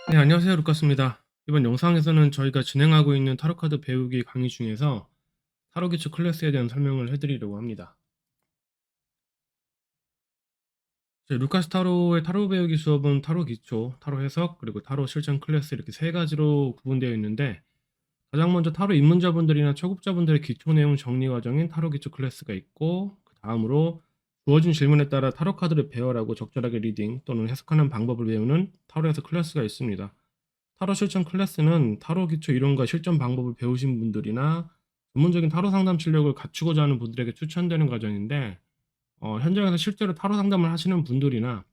네, 안녕하세요. 루카스입니다. 이번 영상에서는 저희가 진행하고 있는 타로카드 배우기 강의 중에서 타로 기초 클래스에 대한 설명을 해드리려고 합니다. 저희 루카스 타로의 타로 배우기 수업은 타로 기초, 타로 해석, 그리고 타로 실전 클래스 이렇게 세 가지로 구분되어 있는데, 가장 먼저 타로 입문자분들이나 초급자분들의 기초 내용 정리 과정인 타로 기초 클래스가 있고, 그 다음으로 주어진 질문에 따라 타로 카드를 배열하고 적절하게 리딩 또는 해석하는 방법을 배우는 타로 해석 클래스가 있습니다. 타로 실전 클래스는 타로 기초 이론과 실전 방법을 배우신 분들이나 전문적인 타로 상담 실력을 갖추고자 하는 분들에게 추천되는 과정인데, 현장에서 실제로 타로 상담을 하시는 분들이나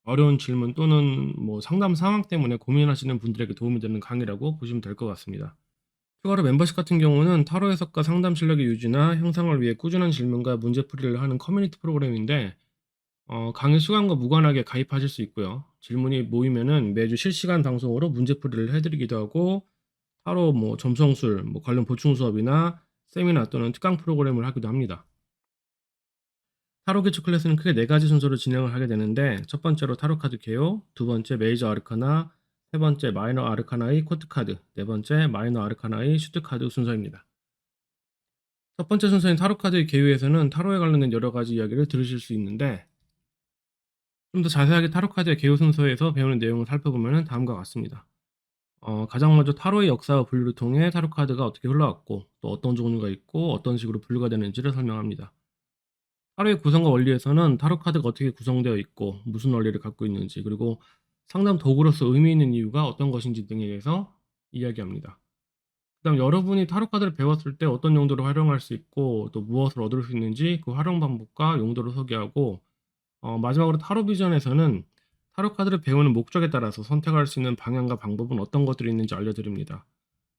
어려운 질문 또는 뭐 상담 상황 때문에 고민하시는 분들에게 도움이 되는 강의라고 보시면 될 것 같습니다. 추가로 멤버십 같은 경우는 타로 해석과 상담 실력의 유지나 향상을 위해 꾸준한 질문과 문제풀이를 하는 커뮤니티 프로그램인데, 강의 시간과 무관하게 가입하실 수 있고요. 질문이 모이면은 매주 실시간 방송으로 문제풀이를 해드리기도 하고, 따로 뭐 점성술, 뭐 관련 보충 수업이나 세미나 또는 특강 프로그램을 하기도 합니다. 타로 기초 클래스는 크게 네 가지 순서로 진행을 하게 되는데, 첫 번째로 타로 카드 개요, 두 번째 메이저 아르카나, 세 번째 마이너 아르카나의 코트 카드, 네 번째 마이너 아르카나의 슈트 카드 순서입니다. 첫 번째 순서인 타로 카드 개요에서는 타로에 관련된 여러 가지 이야기를 들으실 수 있는데, 좀 더 자세하게 타로 카드의 개요 순서에서 배우는 내용을 살펴보면 다음과 같습니다. 가장 먼저 타로의 역사와 분류를 통해 타로 카드가 어떻게 흘러왔고, 또 어떤 종류가 있고 어떤 식으로 분류가 되는지를 설명합니다. 타로의 구성과 원리에서는 타로 카드가 어떻게 구성되어 있고 무슨 원리를 갖고 있는지, 그리고 상담 도구로서 의미 있는 이유가 어떤 것인지 등에 대해서 이야기합니다. 그다음 여러분이 타로 카드를 배웠을 때 어떤 용도로 활용할 수 있고 또 무엇을 얻을 수 있는지 그 활용 방법과 용도를 소개하고, 마지막으로 타로 비전에서는 타로 카드를 배우는 목적에 따라서 선택할 수 있는 방향과 방법은 어떤 것들이 있는지 알려드립니다.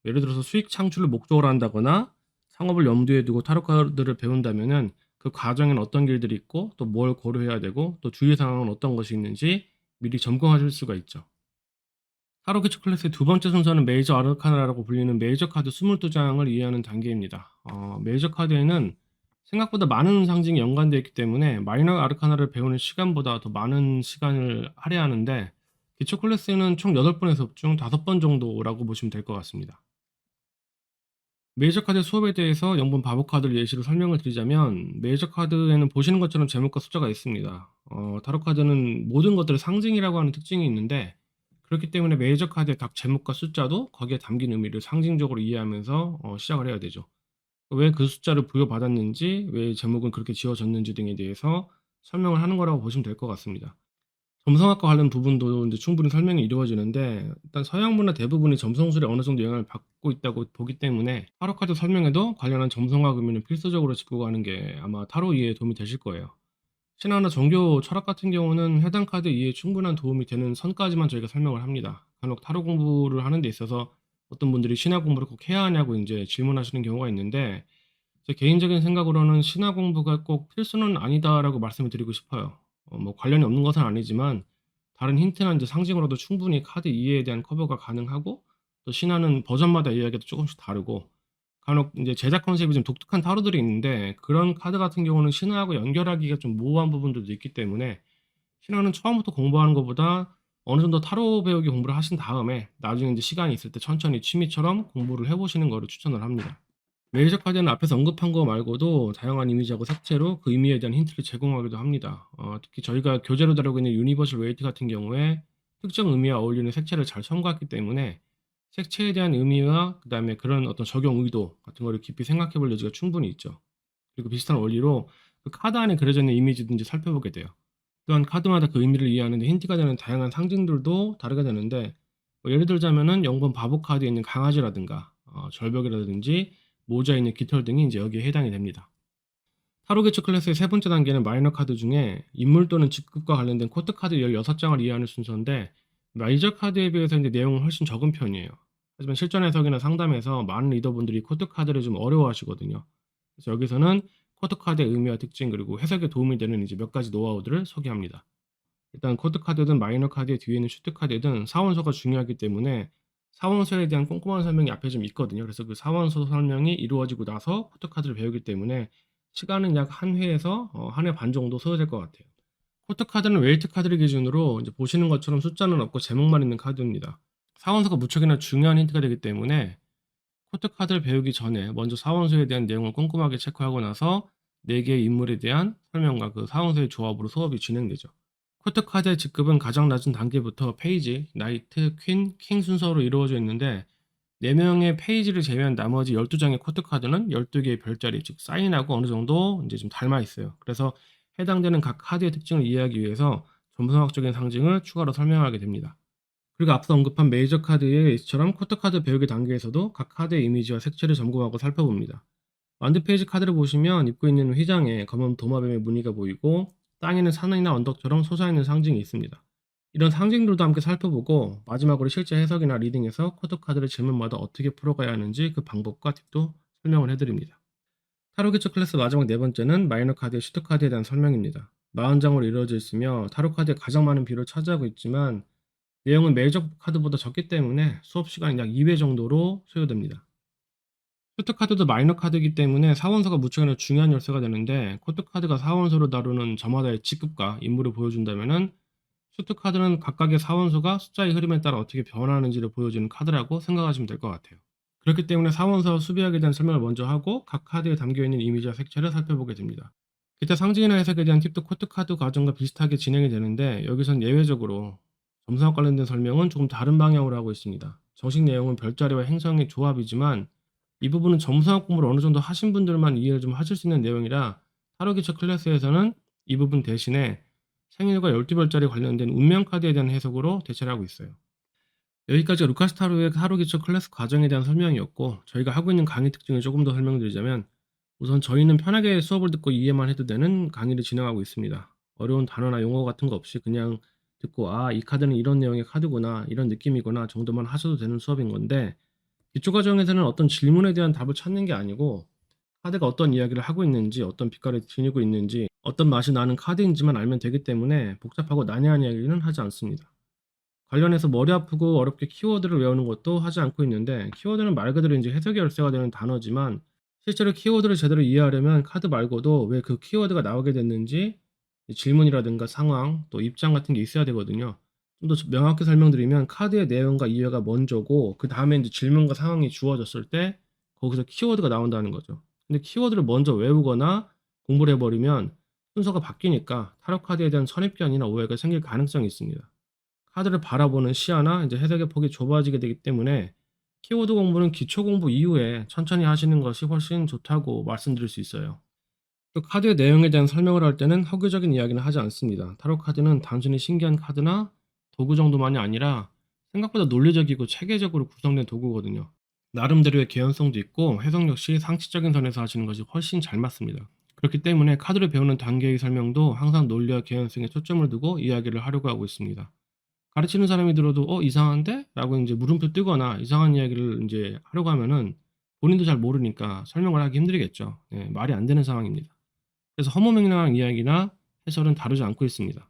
예를 들어서 수익 창출을 목적으로 한다거나 창업을 염두에 두고 타로 카드를 배운다면은 그 과정엔 어떤 길들이 있고 또 뭘 고려해야 되고 또 주의 사항은 어떤 것이 있는지 미리 점검하실 수가 있죠. 타로 기초 클래스의 두 번째 순서는 메이저 아르카나라고 불리는 메이저 카드 22장을 이해하는 단계입니다. 메이저 카드에는 생각보다 많은 상징이 연관되어 있기 때문에 마이너 아르카나를 배우는 시간보다 더 많은 시간을 할애하는데, 기초 클래스는 총 8번의 수업 중 5번 정도라고 보시면 될 것 같습니다. 메이저 카드 수업에 대해서 영분 바보 카드를 예시로 설명을 드리자면, 메이저 카드에는 보시는 것처럼 제목과 숫자가 있습니다. 타로 카드는 모든 것들의 상징이라고 하는 특징이 있는데, 그렇기 때문에 메이저 카드의 각 제목과 숫자도 거기에 담긴 의미를 상징적으로 이해하면서 시작을 해야 되죠. 왜 그 숫자를 부여받았는지, 왜 제목은 그렇게 지어졌는지 등에 대해서 설명을 하는 거라고 보시면 될 것 같습니다. 점성학과 관련 부분도 이제 충분히 설명이 이루어지는데, 일단 서양 문화 대부분이 점성술에 어느 정도 영향을 받고 있다고 보기 때문에 타로 카드 설명에도 관련한 점성학 의미는 필수적으로 짚고 가는 게 아마 타로 이해에 도움이 되실 거예요. 신화나 종교 철학 같은 경우는 해당 카드 이해에 충분한 도움이 되는 선까지만 저희가 설명을 합니다. 간혹 타로 공부를 하는 데 있어서 어떤 분들이 신화 공부를 꼭 해야 하냐고 이제 질문하시는 경우가 있는데, 제 개인적인 생각으로는 신화 공부가 꼭 필수는 아니다라고 말씀을 드리고 싶어요. 뭐 관련이 없는 것은 아니지만 다른 힌트나 이제 상징으로도 충분히 카드 이해에 대한 커버가 가능하고, 또 신화는 버전마다 이야기도 조금씩 다르고 간혹 이제 제작 컨셉이 좀 독특한 타로들이 있는데, 그런 카드 같은 경우는 신화하고 연결하기가 좀 모호한 부분들도 있기 때문에 신화는 처음부터 공부하는 것보다 어느 정도 타로 배우기 공부를 하신 다음에 나중에 이제 시간이 있을 때 천천히 취미처럼 공부를 해 보시는 거를 추천을 합니다. 메이저 카드는 앞에서 언급한 거 말고도 다양한 이미지하고 색채로 그 의미에 대한 힌트를 제공하기도 합니다. 특히 저희가 교재로 다루고 있는 유니버셜 웨이트 같은 경우에 특정 의미와 어울리는 색채를 잘 첨가했기 때문에 색채에 대한 의미와 그다음에 그런 어떤 적용 의도 같은 거를 깊이 생각해 볼 여지가 충분히 있죠. 그리고 비슷한 원리로 그 카드 안에 그려져 있는 이미지도 이제 살펴보게 돼요. 또한 카드마다 그 의미를 이해하는 데 힌트가 되는 다양한 상징들도 다르게 되는데, 뭐 예를 들자면은 영번 바보 카드에 있는 강아지라든가 절벽이라든지 모자에 있는 깃털 등이 이제 여기에 해당이 됩니다. 타로 개초 클래스의 세 번째 단계는 마이너 카드 중에 인물 또는 직급과 관련된 코트 카드 16장을 이해하는 순서인데, 메이저 카드에 비해서 이제 내용은 훨씬 적은 편이에요. 하지만 실전 해석이나 상담에서 많은 리더분들이 코트 카드를 좀 어려워하시거든요. 그래서 여기서는 코트 카드의 의미와 특징 그리고 해석에 도움이 되는 이제 몇 가지 노하우들을 소개합니다. 일단 코드 카드든 마이너 카드의 뒤에 있는 슈트 카드든 사원서가 중요하기 때문에 사원소에 대한 꼼꼼한 설명이 앞에 좀 있거든요. 그래서 그 사원소 설명이 이루어지고 나서 코트카드를 배우기 때문에 시간은 약 한 회에서 한 회 반 정도 소요될 것 같아요. 코트카드는 웨이트 카드를 기준으로 이제 보시는 것처럼 숫자는 없고 제목만 있는 카드입니다. 사원소가 무척이나 중요한 힌트가 되기 때문에 코트카드를 배우기 전에 먼저 사원소에 대한 내용을 꼼꼼하게 체크하고 나서 4개의 인물에 대한 설명과 그 사원소의 조합으로 수업이 진행되죠. 코트카드의 직급은 가장 낮은 단계부터 페이지, 나이트, 퀸, 킹 순서로 이루어져 있는데 4명의 페이지를 제외한 나머지 12장의 코트카드는 12개의 별자리, 즉 사인하고 어느 정도 이제 좀 닮아 있어요. 그래서 해당되는 각 카드의 특징을 이해하기 위해서 점성학적인 상징을 추가로 설명하게 됩니다. 그리고 앞서 언급한 메이저 카드의 이처럼 코트카드 배우기 단계에서도 각 카드의 이미지와 색채를 점검하고 살펴봅니다. 완드 페이지 카드를 보시면 입고 있는 휘장에 검은 도마뱀의 무늬가 보이고 땅에는 산이나 언덕처럼 솟아있는 상징이 있습니다. 이런 상징들도 함께 살펴보고 마지막으로 실제 해석이나 리딩에서 코드카드를 질문마다 어떻게 풀어가야 하는지 그 방법과 팁도 설명을 해드립니다. 타로 기초 클래스 마지막 네 번째는 마이너 카드의 슈트 카드에 대한 설명입니다. 40장으로 이루어져 있으며 타로 카드의 가장 많은 비율을 차지하고 있지만 내용은 메이저 카드보다 적기 때문에 수업 시간이 약 2회 정도로 소요됩니다. 슈트 카드도 마이너 카드이기 때문에 사원서가 무척이나 중요한 열쇠가 되는데 코트 카드가 사원서로 다루는 저마다의 직급과 임무를 보여준다면은 슈트 카드는 각각의 사원서가 숫자의 흐름에 따라 어떻게 변하는지를 보여주는 카드라고 생각하시면 될 것 같아요. 그렇기 때문에 사원서 수비하게 대한 설명을 먼저 하고 각 카드에 담겨있는 이미지와 색채를 살펴보게 됩니다. 기타 상징이나 해석에 대한 팁도 코트 카드 과정과 비슷하게 진행이 되는데 여기선 예외적으로 점수와 관련된 설명은 조금 다른 방향으로 하고 있습니다. 정식 내용은 별자리와 행성의 조합이지만 이 부분은 점수학 공부를 어느 정도 하신 분들만 이해를 좀 하실 수 있는 내용이라 타로 기초 클래스에서는 이 부분 대신에 생일과 12별자리 관련된 운명 카드에 대한 해석으로 대체를 하고 있어요. 여기까지가 루카스 타로의 타로 기초 클래스 과정에 대한 설명이었고 저희가 하고 있는 강의 특징을 조금 더 설명드리자면 우선 저희는 편하게 수업을 듣고 이해만 해도 되는 강의를 진행하고 있습니다. 어려운 단어나 용어 같은 거 없이 그냥 듣고 아, 이 카드는 이런 내용의 카드구나, 이런 느낌이구나 정도만 하셔도 되는 수업인 건데 기초 과정에서는 어떤 질문에 대한 답을 찾는 게 아니고 카드가 어떤 이야기를 하고 있는지, 어떤 빛깔을 지니고 있는지, 어떤 맛이 나는 카드인지만 알면 되기 때문에 복잡하고 난해한 이야기는 하지 않습니다. 관련해서 머리 아프고 어렵게 키워드를 외우는 것도 하지 않고 있는데 키워드는 말 그대로 이제 해석의 열쇠가 되는 단어지만 실제로 키워드를 제대로 이해하려면 카드 말고도 왜 그 키워드가 나오게 됐는지 질문이라든가 상황 또 입장 같은 게 있어야 되거든요. 좀 더 명확히 설명드리면 카드의 내용과 이해가 먼저고 그 다음에 이제 질문과 상황이 주어졌을 때 거기서 키워드가 나온다는 거죠. 근데 키워드를 먼저 외우거나 공부를 해버리면 순서가 바뀌니까 타로 카드에 대한 선입견이나 오해가 생길 가능성이 있습니다. 카드를 바라보는 시야나 이제 해석의 폭이 좁아지게 되기 때문에 키워드 공부는 기초 공부 이후에 천천히 하시는 것이 훨씬 좋다고 말씀드릴 수 있어요. 또 카드의 내용에 대한 설명을 할 때는 허구적인 이야기는 하지 않습니다. 타로 카드는 단순히 신기한 카드나 도구 정도만이 아니라 생각보다 논리적이고 체계적으로 구성된 도구거든요. 나름대로의 개연성도 있고 해석 역시 상식적인 선에서 하시는 것이 훨씬 잘 맞습니다. 그렇기 때문에 카드를 배우는 단계의 설명도 항상 논리와 개연성에 초점을 두고 이야기를 하려고 하고 있습니다. 가르치는 사람이 들어도 이상한데? 라고 이제 물음표 뜨거나 이상한 이야기를 이제 하려고 하면은 본인도 잘 모르니까 설명을 하기 힘들겠죠. 예, 말이 안 되는 상황입니다. 그래서 허무맹랑한 이야기나 해설은 다루지 않고 있습니다.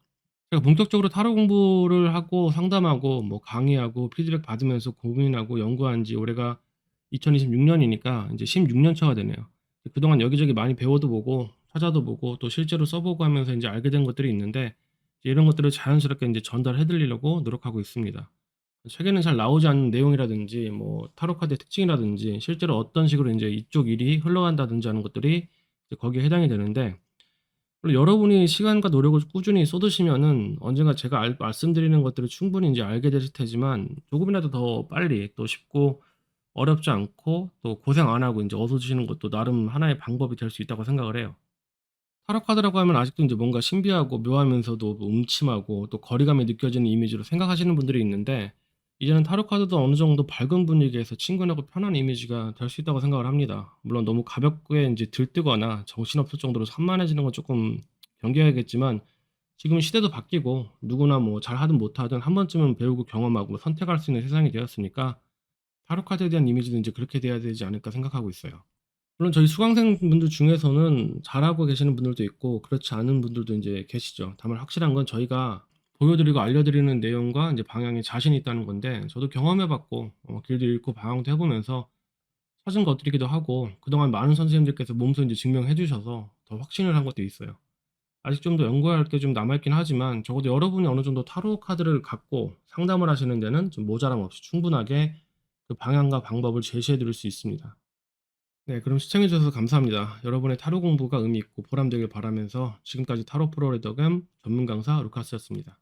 제가 본격적으로 타로 공부를 하고 상담하고 뭐 강의하고 피드백 받으면서 고민하고 연구한 지 올해가 2026년이니까 이제 16년 차가 되네요. 그동안 여기저기 많이 배워도 보고 찾아도 보고 또 실제로 써보고 하면서 이제 알게 된 것들이 있는데 이런 것들을 자연스럽게 이제 전달해 드리려고 노력하고 있습니다. 책에는 잘 나오지 않는 내용이라든지 뭐 타로 카드의 특징이라든지 실제로 어떤 식으로 이제 이쪽 일이 흘러간다든지 하는 것들이 이제 거기에 해당이 되는데 물론 여러분이 시간과 노력을 꾸준히 쏟으시면은 언젠가 제가 말씀드리는 것들을 충분히 이제 알게 되실 테지만 조금이라도 더 빨리 또 쉽고 어렵지 않고 또 고생 안 하고 인제 얻어지시는 것도 나름 하나의 방법이 될 수 있다고 생각을 해요. 타로 카드라고 하면 아직도 인제 뭔가 신비하고 묘하면서도 뭐 음침하고 또 거리감이 느껴지는 이미지로 생각하시는 분들이 있는데 이제는 타로 카드도 어느 정도 밝은 분위기에서 친근하고 편한 이미지가 될 수 있다고 생각을 합니다. 물론 너무 가볍게 인제 들뜨거나 정신없을 정도로 산만해지는 건 쪼끔 경계해야겠지만 지금 시대도 바뀌고 누구나 뭐 잘하든 못하든 한 번쯤은 배우고 경험하고 선택할 수 있는 세상이 되었으니까 타로 카드에 대한 이미지도 인제 그렇게 돼야 되지 않을까 생각하고 있어요. 물론 저희 수강생분들 중에서는 잘하고 계시는 분들도 있고 그렇지 않은 분들도 인제 계시죠. 다만 확실한 건 저희가 보여드리고 알려드리는 내용과 이제 방향에 자신이 있다는 건데, 저도 경험해 봤고 길도 읽고 방황도 해 보면서 찾은 것들이기도 하고, 그동안 많은 선생님들께서 몸소 인제 증명해 주셔서 더 확신을 한 것도 있어요. 아직 좀 더 연구해야 할 게 좀 남아 있긴 하지만, 적어도 여러분이 어느 정도 타로 카드를 갖고 상담을 하시는 데는 좀 모자람 없이 충분하게 그 방향과 방법을 제시해 드릴 수 있습니다. 네, 그럼 시청해 주셔서 감사합니다. 여러분의 타로 공부가 의미 있고 보람되길 바라면서, 지금까지 타로 프로 리더금 전문 강사 루카스였습니다.